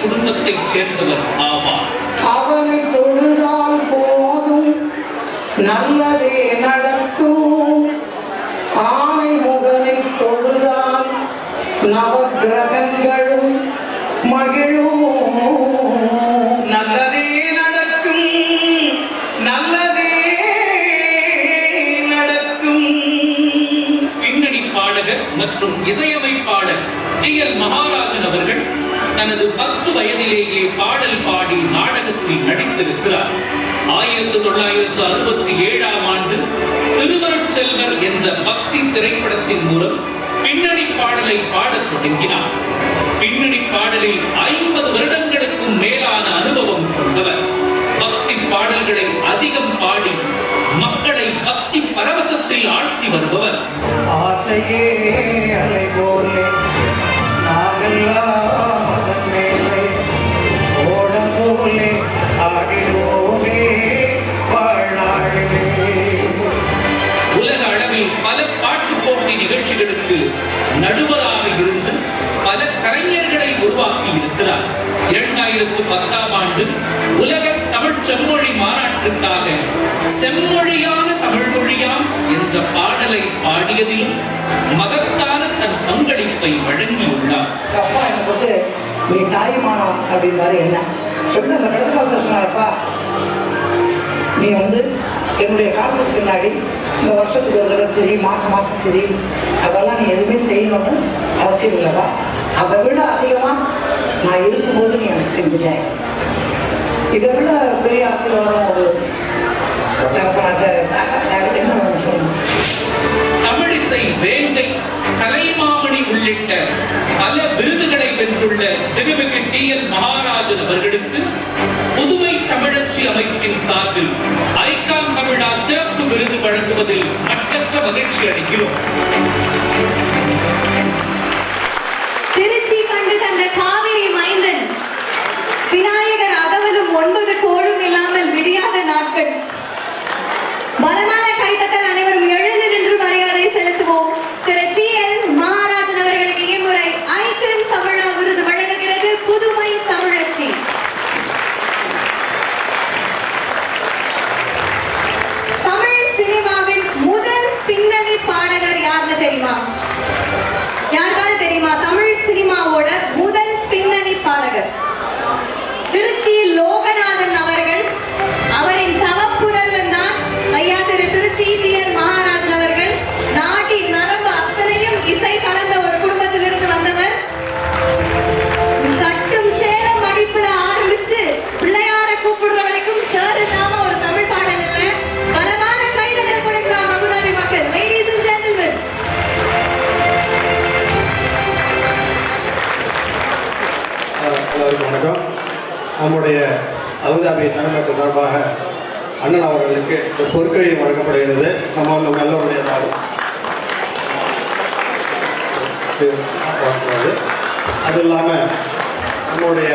குடும்பத்தைச் சேர்ந்தவர் ஆவார். அவனை தொழுதால் போதும் நல்லதே நடக்கும். ஆமை முகனை தொழுதால் நவகிரகங்களும் மகிழும். நல்லதே நடக்கும், நல்லதே நடக்கும். பின்னணி பாடகர் மற்றும் இசையமைப்பாளர் டி.எல். மகாராஜன் அவர்கள் தனது 10 வயதிலேயே பாடல் பாடி நாடகத்தில் நடித்திருக்கிறார். 1967ஆம் ஆண்டு திருவருட்செல்வர் என்ற பக்தி திரைப்படத்தின் மூலம் பின்னணி பாடலை பாடத் தொடங்கினார். பின்னணி பாடலில் 50 வருடங்களுக்கும் மேலான அனுபவம் கொண்டவர். பக்தி பாடல்களை அதிகம் பாடி மக்களை பக்தி பரவசத்தில் ஆழ்த்தி வருபவர். ஆசையே அலை போலே நாகெல்லாம் அதன் மேலே ஓடம் போலே ஆடிடுவோமே வாழ்நாளிலே. உலக அளவில் பல பாட்டு போட்டி நிகழ்ச்சிகளுக்கு நடுவராக இருந்து பல கலைஞர்களை உருவாக்கி இருக்கிறார். 2010ஆம் ஆண்டு உலக தமிழ் செம்மொழி மாநாட்டிற்காக செம்மொழியான தமிழ் மொழியாம் என்ற பாடலை பாடியதிலும் மகத்தான தன் பங்களிப்பை வழங்கியுள்ளார். அப்பா எனக்கு வந்து நீ தாய்மானம் அப்படின்பாரு. என்ன சொன்ன அந்த கடற்காலத்தை சொன்னாரப்பா, நீ வந்து என்னுடைய காலத்துக்கு பின்னாடி இந்த வருஷத்துக்கு ஒரு தடவை சரி, மாதம் சரி, அதெல்லாம் நீ எதுவுமே செய்யணும்னு அவசியம் இல்லைப்பா. அதை விட அதிகமாக நான் இருக்கும்போது நீ எனக்கு செஞ்சுட்டேன். இதை விட பெரிய ஆசீர்வாதம் ஒரு என்ன சொல்லணும். தமிழிசை வேங்கை, கலைமாமணி உள்ளிட்ட பல விருதுகளை வென்றுள்ள திருமிகு டி.எல். மகாராஜன் அவர்களுக்கு புதுமை தமிழச்சி அமைப்பின் சார்பில் ஐகான் தமிழா சிறப்பு விருது வழங்குவதில் மட்டற்ற மகிழ்ச்சி அடைகிறோம். திருச்சி கண்டு தந்த காவிரி மைந்தன் விநாயகர் அகவலும் 9 கோளும் இல்லாமல் விடியாத நாட்கள். பலமான கைதட்டல். அனைவரும் எழுந்து நின்று மரியாதை செலுத்துவோம். திரு டி.எல். மகாராஜன் அவர்களுக்கு இம்முறை ஐகான் தமிழா விருது வழங்குகிறது புதுமை தமிழச்சி. தமிழ் சினிமாவின் முதல் பின்னணி பாடகர் யாருன்னு தெரியுமா? யாருக்காவது தெரியுமா? தமிழ் சினிமாவோட முதல் பின்னணி பாடகர் திருச்சியில் லோகநாதன் அவர்கள். அவரின் தவப்புதல்வன் தான் ஐயா திரு திருச்சி டி.எல். மகாராஜன் அவர்கள். நாட்டின் நரம்பு அத்தனையும் இசை கலந்த ஒரு குடும்பத்திலிருந்து வந்தவர். கட்டும் சேலம் அடிப்புல ஆரம்பிச்சு பிள்ளையார கூப்பிடுற வரைக்கும் சார் இல்லாம ஒரு தமிழ் பாடல் இல்லை. பலமான கைதட்டல் கொடுக்கலாம் அபுதாபி மக்கள். Ladies and gentlemen. எல்லாருக்கும் வணக்கம். நம்முடைய அபுதாபி தமிழ் மக்கள் சார்பாக அண்ணன் அவர்களுக்கு இந்த பொற்கழிவு வழங்கப்படுகிறது. நம்ம எல்லோருடைய அது இல்லாமல் நம்முடைய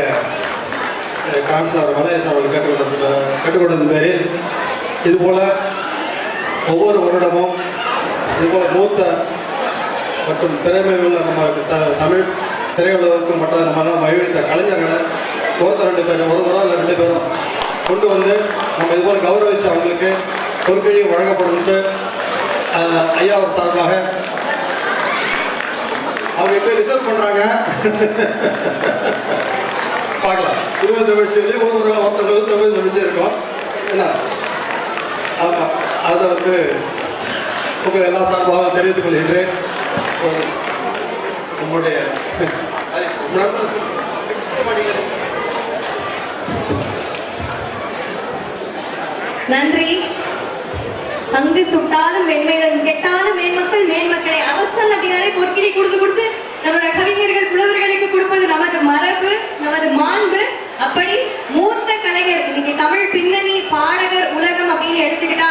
கான்சலர் வலையஸ் அவர்கள் கேட்டுக்கொண்டது பேரில் இதுபோல் ஒவ்வொரு வருடமும் இதுபோல் மூத்த மற்றும் திறமை உள்ள நம்ம தமிழ் திரையுலகத்துக்கும் மற்ற நம்மளாம் மகிழ்ந்த கலைஞர்களை ஒருத்தர் 2 பேரும், ஒரு முறை இல்லை 2 பேரும் கொண்டு வந்து நம்ம இதுபோல் கௌரவிச்சு அவங்களுக்கு பொற்கழிவு வழங்கப்படும்ட்டு ஐயா அவர் சார்பாக அவங்க எப்படி ரிசர்வ் பண்ணுறாங்க பார்க்கலாம். 20 வருஷத்துலேயே ஒரு முறை 19 சொல்லிச்சே இருக்கோம். என்ன ஆமாம், அதை வந்து உங்கள் எல்லா சார்பாக தெரிவித்துக் கொள்கின்றேன். நம்முடைய நன்றி. சங்கு சுட்டாலும் வெண்மைகளும் கெட்டாலும் மேன்மக்களை அவசரம் அப்படின்னாலே பொற்கிளி கொடுத்து நம்மளோட கவிஞர்கள் புலவர்களுக்கு கொடுப்பது நமது மரபு, நமது மாண்பு. அப்படி மூத்த கலைஞர் இன்னைக்கு தமிழ் பின்னணி பாடகர் உலகம் அப்படின்னு எடுத்துக்கிட்டா